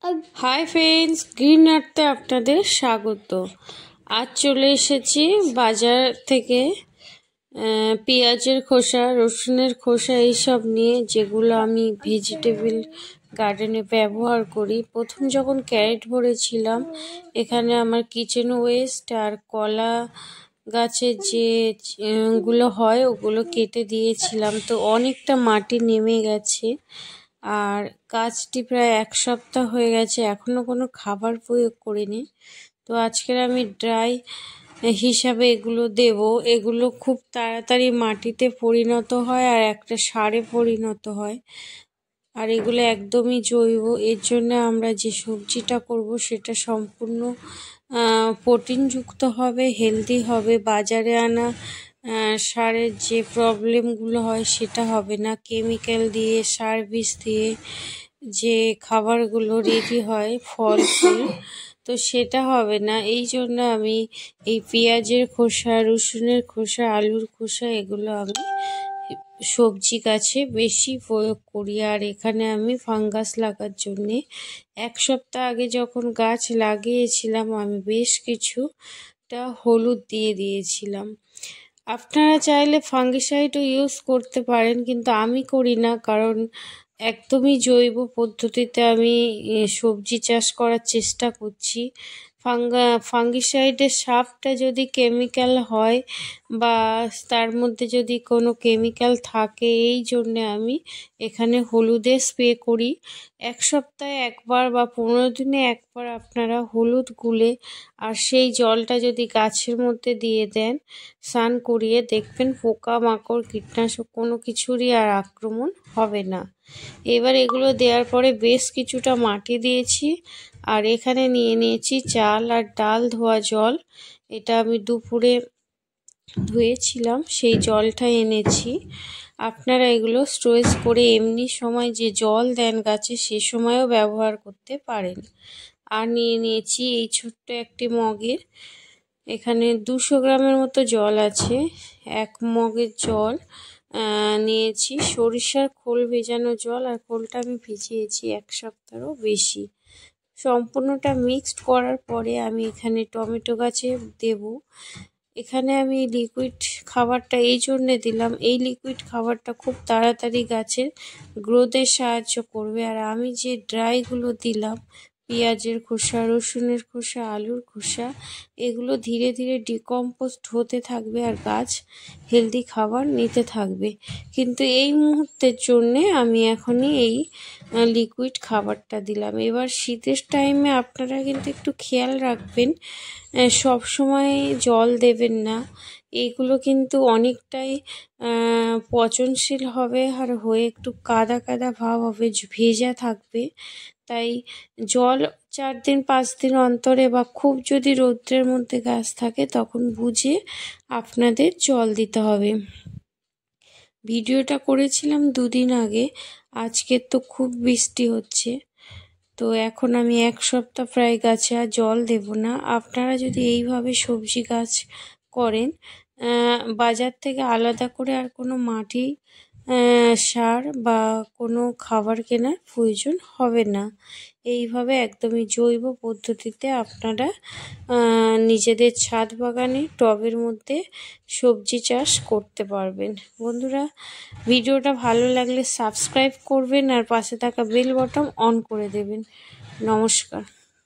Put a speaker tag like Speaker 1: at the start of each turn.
Speaker 1: Hi friends, green আর্থে আপনাদের স্বাগত। আজ চলে এসেছি বাজার থেকে পেঁয়াজের খোসা, রসুনের খোসা এইসব নিয়ে, যেগুলো আমি ভেজিটেবল গার্ডেনে ব্যবহার করি। প্রথম যখন ক্যারেট ভরেছিলাম, এখানে আমার কিচেন ওয়েস্ট আর কলা গাছের যে গুলো হয় ওগুলো কেটে দিয়েছিলাম, তো অনেকটা মাটি নেমে গেছে। আর গাছটি প্রায় 1 সপ্তাহ হয়ে গেছে, এখনো কোনো খাবার প্রয়োগ করিনি। তো আজকের আমি ড্রাই হিসাবে এগুলো দেব। এগুলো খুব তাড়াতাড়ি মাটিতে পরিণত হয় আর একটা সারে পরিণত হয়, আর এগুলো একদমই জৈব। এর জন্য আমরা যে সবজিটা করব সেটা সম্পূর্ণ প্রোটিনযুক্ত হবে, হেলদি হবে। বাজারে আনা সারের যে প্রবলেমগুলো হয় সেটা হবে না। কেমিক্যাল দিয়ে, সার বিষ দিয়ে যে খাবারগুলো রেডি হয়, ফল ফুল, তো সেটা হবে না। এই জন্য আমি এই পেঁয়াজের খোসা, রসুনের খোসা, আলুর খোসা এগুলো আমি সবজি গাছে বেশি প্রয়োগ করি। আর এখানে আমি ফাঙ্গাস লাগার জন্যে 1 সপ্তাহ আগে যখন গাছ লাগিয়েছিলাম, আমি বেশ কিছুটা হলুদ দিয়ে দিয়েছিলাম। আপনারা চাইলে ফাঙ্গিসাইডও ইউজ করতে পারেন, কিন্তু আমি করি না, কারণ একদমই জৈব পদ্ধতিতে আমি সবজি চাষ করার চেষ্টা করছি। ফাঙ্গিসাইডের সাপটা যদি কেমিক্যাল হয় বা তার মধ্যে যদি কোনো কেমিক্যাল থাকে, এই জন্যে আমি এখানে হলুদের স্প্রে করি। 1 সপ্তাহে একবার বা 15 দিনে একবার আপনারা হলুদ গুলে আর সেই জলটা যদি গাছের মধ্যে দিয়ে দেন, স্নান করিয়ে, দেখবেন পোকা মাকড় কীটনাশক কোনো কিছুরই আর আক্রমণ হবে না। এবার এগুলো দেওয়ার পরে বেশ কিছুটা মাটি দিয়েছি, আর এখানে নিয়ে নিয়েছি চাল আর ডাল ধোয়া জল। এটা আমি দুপুরে ধুয়েছিলাম, সেই জলটা এনেছি। আপনারা এগুলো স্টোরেজ করে এমনি সময় যে জল দেন গাছে সে সময়ও ব্যবহার করতে পারেন। আর নিয়ে নিয়েছি এই ছোট্ট একটি মগের, এখানে 200 গ্রামের মতো জল আছে। 1 মগের জল নিয়েছি সরিষার খোল ভেজানো জল, আর খোলটা আমি ভিজিয়েছি 1 সপ্তাহেরও বেশি। সম্পূর্ণটা মিক্সড করার পরে আমি এখানে টমেটো গাছে দেব। এখানে আমি লিকুইড খাবারটা এই জন্যে দিলাম, এই লিকুইড খাবারটা খুব তাড়াতাড়ি গাছের গ্রোথে সাহায্য করবে। আর আমি যে ড্রাইগুলো দিলাম, পেঁয়াজের খোসা, রসুনের খোসা, আলুর খোসা, এগুলো ধীরে ধীরে ডিকম্পোস্ট হতে থাকবে আর গাছ হেলদি খাবার নিতে থাকবে। কিন্তু এই মুহূর্তের জন্যে আমি এখনই এই লিকুইড খাবারটা দিলাম। এবার শীতের টাইমে আপনারা কিন্তু একটু খেয়াল রাখবেন, সব সময় জল দেবেন না। এইগুলো কিন্তু অনেকটাই পচনশীল হবে আর হয়ে একটু কাদা কাদা ভাব হবে, ভেজা থাকবে। তাই জল 4 দিন 5 দিন অন্তরে, বা খুব যদি রৌদ্রের মধ্যে গাছ থাকে তখন বুঝে আপনাদের জল দিতে হবে। ভিডিওটা করেছিলাম 2 দিন আগে, আজকে তো খুব বৃষ্টি হচ্ছে, তো এখন আমি 1 সপ্তাহ প্রায় গাছে আর জল দেব না। আপনারা যদি এইভাবে সবজি গাছ করেন, বাজার থেকে আলাদা করে আর কোনো মাটি সার বা কোনো খাবার কেনার প্রয়োজন হবে না। এইভাবে একদমই জৈব পদ্ধতিতে আপনারা নিজেদের ছাদ বাগানে টবের মধ্যে সবজি চাষ করতে পারবেন। বন্ধুরা, ভিডিওটা ভালো লাগলে সাবস্ক্রাইব করবেন আর পাশে থাকা বেল বটন অন করে দেবেন। নমস্কার।